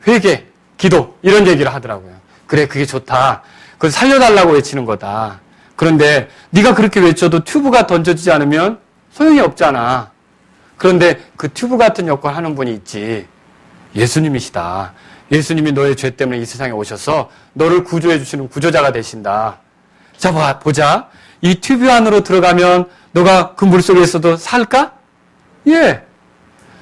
회개, 기도 이런 얘기를 하더라고요. 그래, 그게 좋다. 그걸 살려달라고 외치는 거다. 그런데 네가 그렇게 외쳐도 튜브가 던져지지 않으면 소용이 없잖아. 그런데 그 튜브 같은 역할을 하는 분이 있지. 예수님이시다. 예수님이 너의 죄 때문에 이 세상에 오셔서 너를 구조해 주시는 구조자가 되신다. 자, 보자. 이 튜브 안으로 들어가면 너가 그 물속에서도 살까? 예.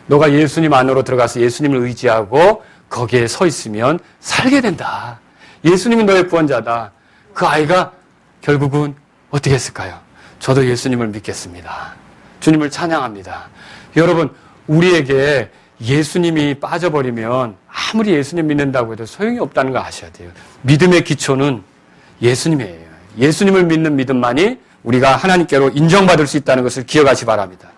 너가 예수님 안으로 들어가서 예수님을 의지하고 거기에 서 있으면 살게 된다. 예수님이 너의 구원자다. 그 아이가 결국은 어떻게 했을까요? 저도 예수님을 믿겠습니다. 주님을 찬양합니다. 여러분, 우리에게 예수님이 빠져버리면 아무리 예수님 믿는다고 해도 소용이 없다는 거 아셔야 돼요. 믿음의 기초는 예수님이에요. 예수님을 믿는 믿음만이 우리가 하나님께로 인정받을 수 있다는 것을 기억하시 바랍니다.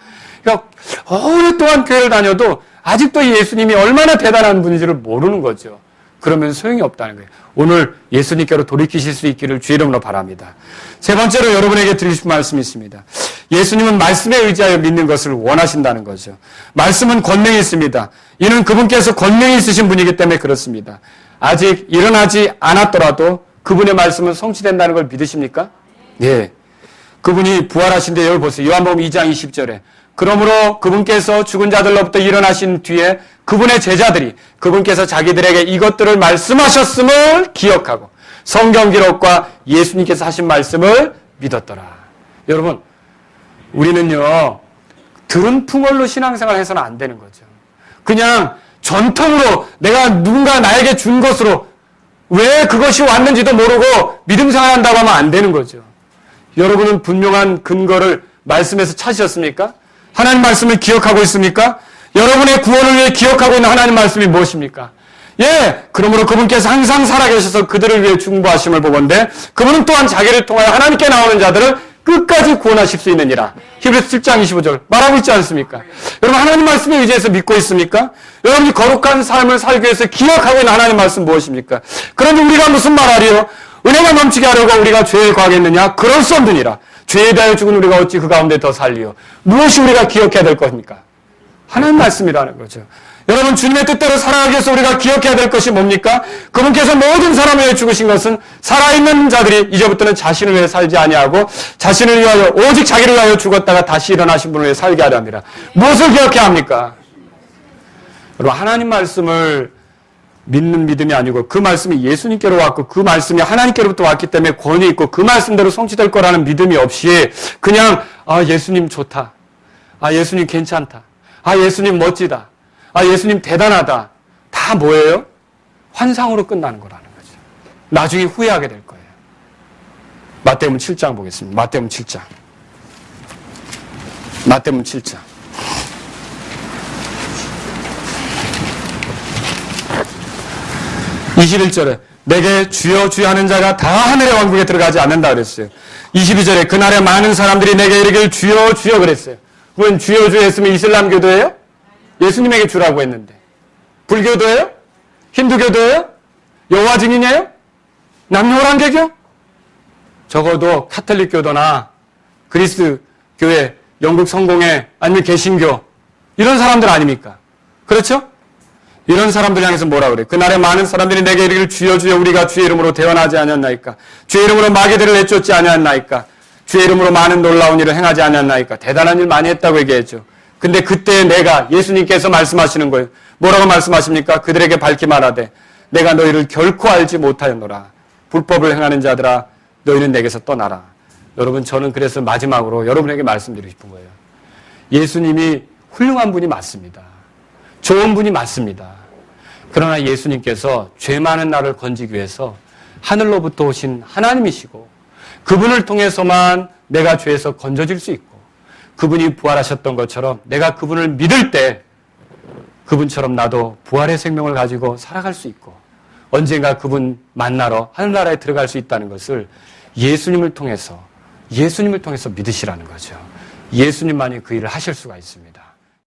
그러니까 오랫동안 교회를 다녀도 아직도 예수님이 얼마나 대단한 분인지를 모르는 거죠. 그러면 소용이 없다는 거예요. 오늘 예수님께로 돌이키실 수 있기를 주의 이름으로 바랍니다. 세 번째로 여러분에게 드리고 싶은 말씀이 있습니다. 예수님은 말씀에 의지하여 믿는 것을 원하신다는 거죠. 말씀은 권능이 있습니다. 이는 그분께서 권능이 있으신 분이기 때문에 그렇습니다. 아직 일어나지 않았더라도 그분의 말씀은 성취된다는 걸 믿으십니까? 예. 그분이 부활하신 데 여기 보세요. 요한복음 2장 20절에 그러므로 그분께서 죽은 자들로부터 일어나신 뒤에 그분의 제자들이 그분께서 자기들에게 이것들을 말씀하셨음을 기억하고 성경 기록과 예수님께서 하신 말씀을 믿었더라. 여러분, 우리는요, 들은 풍월로 신앙생활을 해서는 안 되는 거죠. 그냥 전통으로 내가 누군가 나에게 준 것으로 왜 그것이 왔는지도 모르고 믿음 생활한다고 하면 안 되는 거죠. 여러분은 분명한 근거를 말씀에서 찾으셨습니까? 하나님 말씀을 기억하고 있습니까? 여러분의 구원을 위해 기억하고 있는 하나님 말씀이 무엇입니까? 예, 그러므로 그분께서 항상 살아계셔서 그들을 위해 중보하심을 보건대 그분은 또한 자기를 통하여 하나님께 나오는 자들을 끝까지 구원하실 수 있느니라. 히브리서 7장 25절 말하고 있지 않습니까? 여러분 하나님 말씀에 의지해서 믿고 있습니까? 여러분이 거룩한 삶을 살기 위해서 기억하고 있는 하나님 말씀 무엇입니까? 그런데 우리가 무슨 말하리요? 은혜가 넘치게 하려고 우리가 죄에 거하겠느냐? 그럴 수 없느니라. 죄에 대하여 죽은 우리가 어찌 그 가운데 더 살리요? 무엇이 우리가 기억해야 될 것입니까? 하나님 말씀이라는 거죠. 여러분 주님의 뜻대로 살아가기 위해서 우리가 기억해야 될 것이 뭡니까? 그분께서 모든 사람을 위해 죽으신 것은 살아있는 자들이 이제부터는 자신을 위해 살지 아니하고 자신을 위하여 오직 자기를 위하여 죽었다가 다시 일어나신 분을 위해 살게 하려 합니다. 무엇을 기억해야 합니까? 여러분 하나님 말씀을 믿는 믿음이 아니고 그 말씀이 예수님께로 왔고 그 말씀이 하나님께로부터 왔기 때문에 권위 있고 그 말씀대로 성취될 거라는 믿음이 없이 그냥 예수님 좋다. 예수님 괜찮다. 예수님 멋지다. 예수님 대단하다. 다 뭐예요? 환상으로 끝나는 거라는 거죠. 나중에 후회하게 될 거예요. 마태복음 7장 보겠습니다. 마태복음 7장. 마태복음 7장. 21절에 내게 주여 주여 하는 자가 다 하늘의 왕국에 들어가지 않는다 그랬어요. 22절에 그날에 많은 사람들이 내게 이르길 주여 주여 그랬어요. 그건 주여 주여 했으면 이슬람교도예요? 예수님에게 주라고 했는데. 불교도예요? 힌두교도예요? 여호와 증인이에요? 남녀호랑개교? 적어도 카톨릭교도나 그리스 교회, 영국 성공회, 아니면 개신교 이런 사람들 아닙니까? 그렇죠? 이런 사람들 향해서 뭐라 그래? 그날에 많은 사람들이 내게 이르기를 주여 주여 우리가 주의 이름으로 대언하지 아니었나이까? 주의 이름으로 마귀들을 내쫓지 아니었나이까? 주의 이름으로 많은 놀라운 일을 행하지 아니었나이까? 대단한 일 많이 했다고 얘기했죠. 근데 그때 내가 예수님께서 말씀하시는 거예요. 뭐라고 말씀하십니까? 그들에게 밝히 말하되 내가 너희를 결코 알지 못하였노라. 불법을 행하는 자들아 너희는 내게서 떠나라. 여러분 저는 그래서 마지막으로 여러분에게 말씀드리고 싶은 거예요. 예수님이 훌륭한 분이 맞습니다. 좋은 분이 맞습니다. 그러나 예수님께서 죄 많은 나를 건지기 위해서 하늘로부터 오신 하나님이시고 그분을 통해서만 내가 죄에서 건져질 수 있고 그분이 부활하셨던 것처럼 내가 그분을 믿을 때 그분처럼 나도 부활의 생명을 가지고 살아갈 수 있고 언젠가 그분 만나러 하늘나라에 들어갈 수 있다는 것을 예수님을 통해서 믿으시라는 거죠. 예수님만이 그 일을 하실 수가 있습니다.